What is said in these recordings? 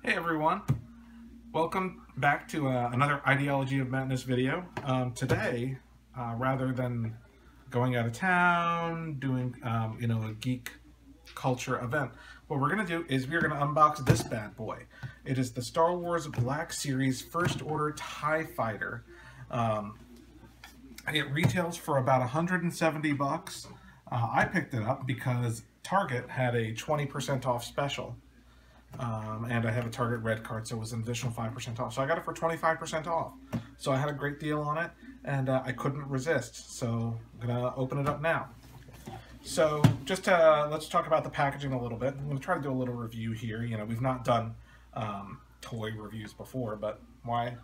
Hey everyone, welcome back to another Ideology of Madness video. Today, rather than going out of town, doing a geek culture event, what we're going to do is we're going to unbox this bad boy. It is the Star Wars Black Series First Order TIE Fighter. It retails for about 170 bucks. I picked it up because Target had a 20% off special. And I have a Target Red card, so it was an additional 5% off. So I got it for 25% off. So I had a great deal on it, and I couldn't resist. So I'm going to open it up now. So just let's talk about the packaging a little bit. I'm going to try to do a little review here. You know, we've not done toy reviews before, but why?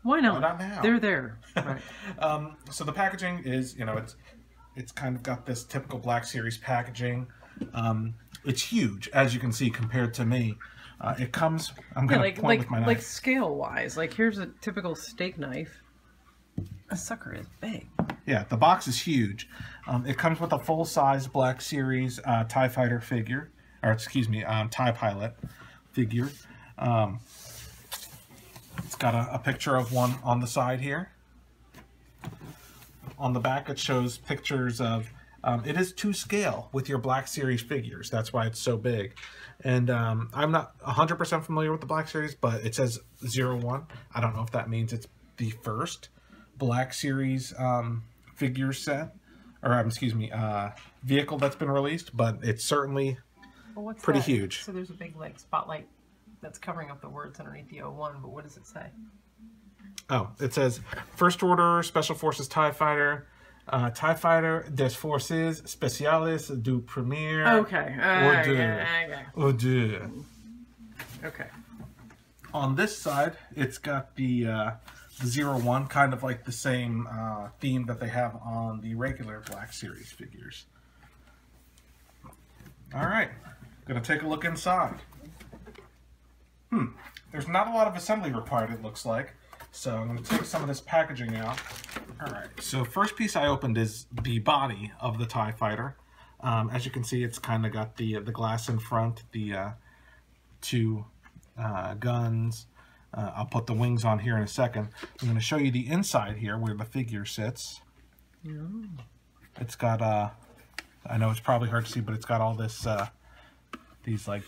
Why not? Why not now? They're there. Right. So the packaging is, it's kind of got this typical Black Series packaging. It's huge, as you can see, compared to me. It comes, I'm going to point with my knife. Like scale-wise, like here's a typical steak knife. A sucker is big. Yeah, the box is huge. It comes with a full-size Black Series TIE Fighter figure, or excuse me, TIE Pilot figure. It's got a picture of one on the side here. On the back, it shows pictures of it is to scale with your Black Series figures. That's why it's so big. And I'm not 100% familiar with the Black Series, but it says 01. I don't know if that means it's the first Black Series figure set, or excuse me, vehicle that's been released, but it's certainly pretty huge. So there's a big like spotlight that's covering up the words underneath the 01, but what does it say? Oh, it says First Order Special Forces TIE Fighter. TIE Fighter des Forces Spéciales du Premier Ordre. Okay. On this side, it's got the 01, kind of like the same theme that they have on the regular Black Series figures. Alright, gonna take a look inside. There's not a lot of assembly required, it looks like. So I'm going to take some of this packaging out. Alright, so first piece I opened is the body of the TIE Fighter. As you can see, it's kind of got the glass in front, the two guns. I'll put the wings on here in a second. I'm going to show you the inside here where the figure sits. It's got, I know it's probably hard to see, but it's got all this, these like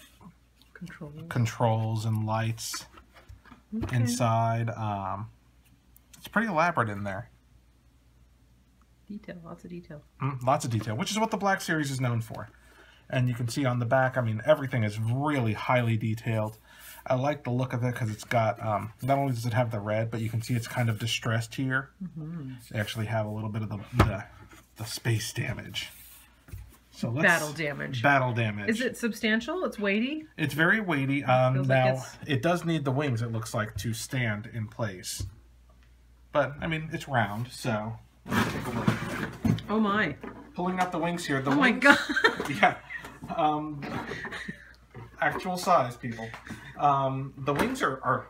controls and lights. Okay. Inside, it's pretty elaborate in there. Detail, lots of detail. Lots of detail, which is what the Black Series is known for. And you can see on the back, I mean, everything is really highly detailed. I like the look of it because it's got, not only does it have the red, but you can see it's kind of distressed here. They actually have a little bit of the space damage. So battle damage. Battle damage. Is it substantial? It's weighty? It's very weighty. Now, it does need the wings, it looks like, to stand in place. But, I mean, it's round, so let's take a look. Oh my. Pulling out the wings here. My God. Yeah. Actual size, people. The wings are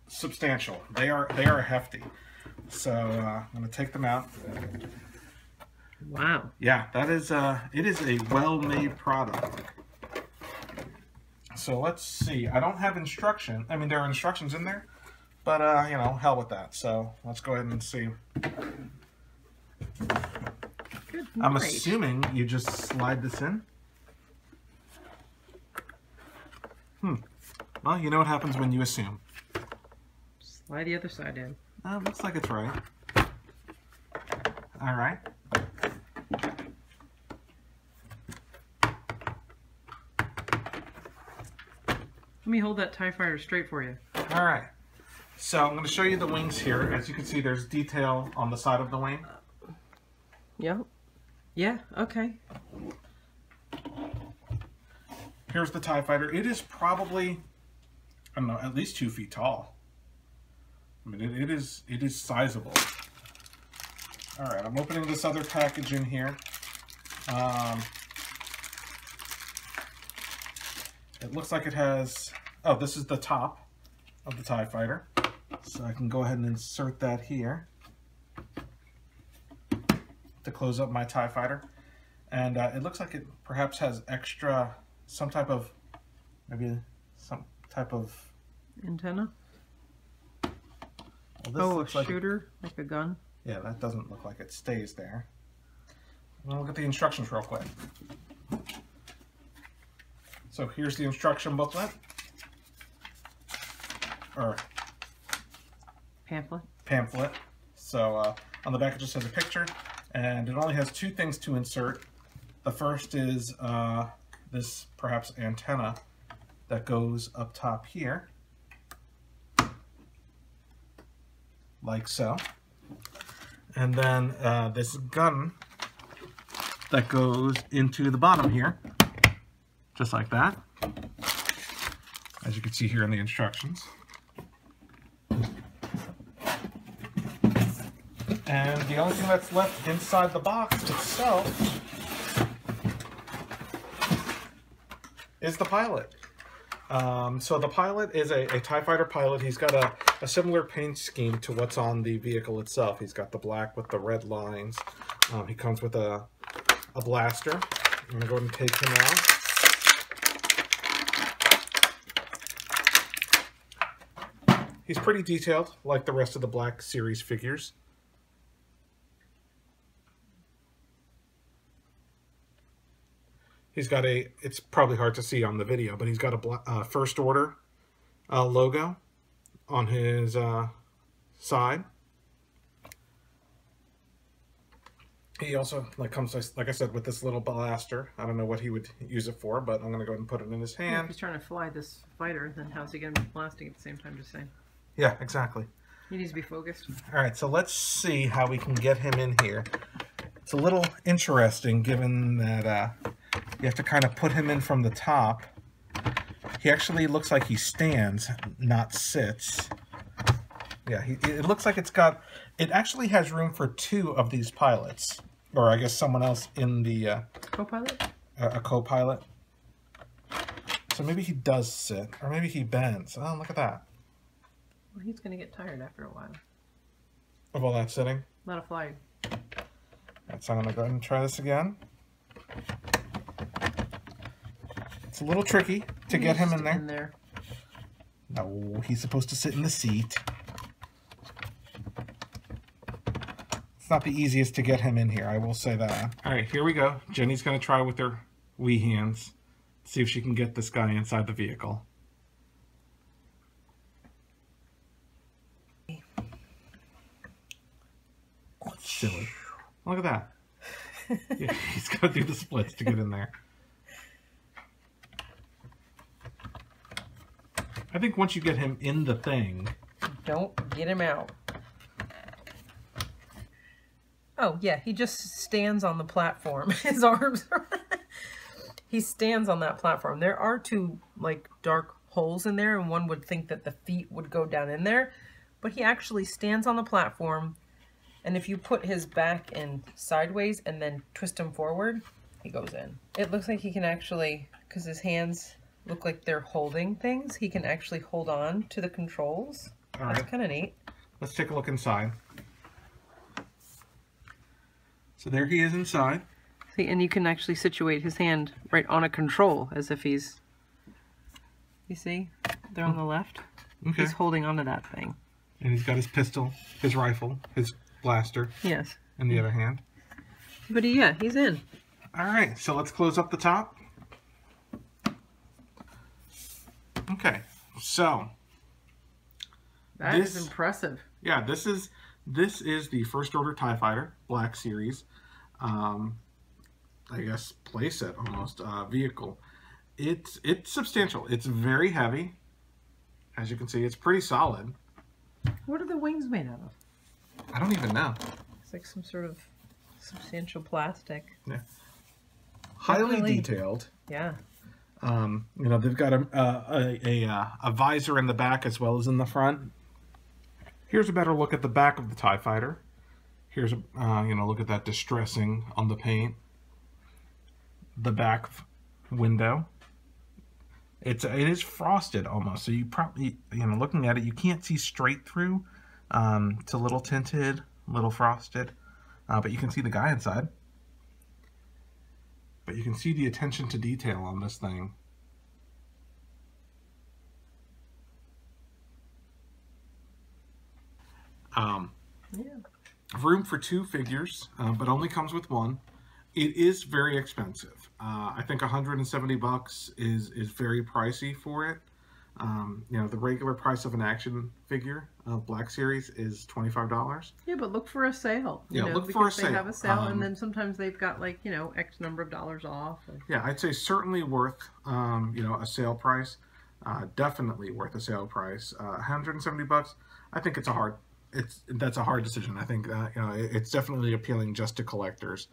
substantial. They are hefty. So, I'm going to take them out. Wow. Yeah, that is it is a well-made product. So let's see. I don't have instruction. I mean, there are instructions in there, but you know, hell with that. So let's go ahead and see. Good I'm assuming you just slide this in. Well, you know what happens when you assume. Slide the other side in. Looks like it's right. All right. Let me hold that TIE Fighter straight for you. All right. So I'm going to show you the wings here. As you can see, there's detail on the side of the wing. Yep. Yeah, okay. Here's the TIE Fighter. It is probably, I don't know, at least 2 feet tall. I mean, it is sizable. All right, I'm opening this other package in here. It looks like it has, oh, this is the top of the TIE Fighter. So I can go ahead and insert that here to close up my TIE Fighter. And it looks like it perhaps has extra, some type of, maybe type of antenna. Well, this Oh, a looks like shooter, like a gun. yeah, that doesn't look like it stays there. We'll look at the instructions real quick. So here's the instruction booklet. Or pamphlet. So on the back it just has a picture, and it only has two things to insert. The first is this perhaps antenna that goes up top here, like so. And then this gun that goes into the bottom here, just like that, as you can see here in the instructions. And the only thing that's left inside the box itself is the pilot. So the pilot is a TIE Fighter pilot. He's got a similar paint scheme to what's on the vehicle itself. He's got the black with the red lines. He comes with a blaster. I'm going to go ahead and take him out. He's pretty detailed, like the rest of the Black Series figures. He's got it's probably hard to see on the video, but he's got a First Order logo on his side. He also comes, like I said, with this little blaster. I don't know what he would use it for, but I'm going to go ahead and put it in his hand. If he's trying to fly this fighter, then how's he going to be blasting at the same time, just saying? Yeah, exactly. He needs to be focused. All right, so let's see how we can get him in here. It's a little interesting, given that you have to kind of put him in from the top. He actually looks like he stands, not sits. Yeah, it looks like it actually has room for two of these pilots. Or I guess someone else in the... Co-pilot? A co-pilot. So maybe he does sit, or maybe he bends. Oh, look at that. Well, he's going to get tired after a while. Of all that sitting? A lot of flying. Right, so I'm going to go ahead and try this again. It's a little tricky to get him in there. No, he's supposed to sit in the seat. It's not the easiest to get him in here, I will say that. All right, here we go. Jenny's going to try with her wee hands. See if she can get this guy inside the vehicle. Silly. Look at that. Yeah, he's got to do the splits to get in there. I think once you get him in the thing... Don't get him out. Oh, yeah, he just stands on the platform. His arms are... He stands on that platform. There are two, dark holes in there, and one would think that the feet would go down in there. But he actually stands on the platform, and if you put his back in sideways and then twist him forward, he goes in. It looks like he can actually, because his hands look like they're holding things, he can actually hold on to the controls. All That's right. kind of neat. Let's take a look inside. So there he is inside. See, and you can actually situate his hand right on a control, as if he's, you see, they're on the left. Okay. He's holding onto that thing. And he's got his pistol, his rifle, his blaster. Yes. In the other hand. But yeah, he's in. All right, so let's close up the top. Okay, so That is impressive. Yeah, this is the First Order TIE Fighter Black Series. I guess playset almost vehicle. It's substantial. It's very heavy. As you can see, it's pretty solid. What are the wings made out of? I don't even know. It's like some sort of substantial plastic. Yeah. Highly Definitely. detailed. Yeah. They've got a visor in the back as well as in the front. Here's a better look at the back of the TIE Fighter. Here's look at that distressing on the paint. The back window. It is frosted almost, so you probably, looking at it, you can't see straight through. It's a little tinted, a little frosted, but you can see the guy inside. But you can see the attention to detail on this thing. Yeah. Room for 2 figures, but only comes with 1. It is very expensive. I think $170 is very pricey for it. You know, the regular price of an action figure of Black Series is $25. Yeah, but look for a sale. Yeah, You know, look for a sale. They have a sale, and then sometimes they've got, like, you know, X number of dollars off. Yeah, I'd say certainly worth, you know, a sale price. Definitely worth a sale price. $170. I think that's a hard decision. I think that, you know, it's definitely appealing just to collectors.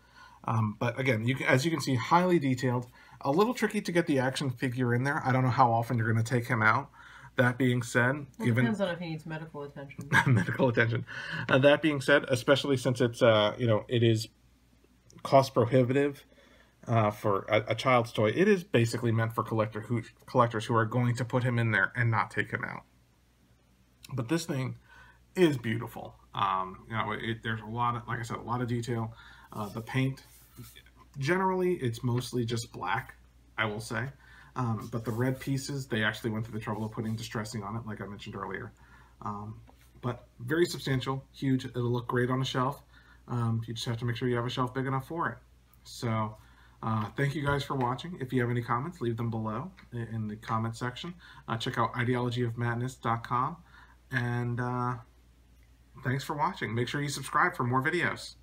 But again, as you can see, highly detailed. A little tricky to get the action figure in there. I don't know how often you're going to take him out. That being said, well, depends on if he needs medical attention. Medical attention. That being said, especially since it's you know, it is cost prohibitive for a child's toy, it is basically meant for collectors who are going to put him in there and not take him out. But this thing is beautiful. You know, there's a lot of, like I said, a lot of detail. The paint, generally, it's mostly just black, I will say. But the red pieces, they actually went through the trouble of putting distressing on it, like I mentioned earlier. But very substantial, huge. It'll look great on a shelf. You just have to make sure you have a shelf big enough for it. So, thank you guys for watching. If you have any comments, leave them below in the comment section. Check out ideologyofmadness.com. And thanks for watching. Make sure you subscribe for more videos.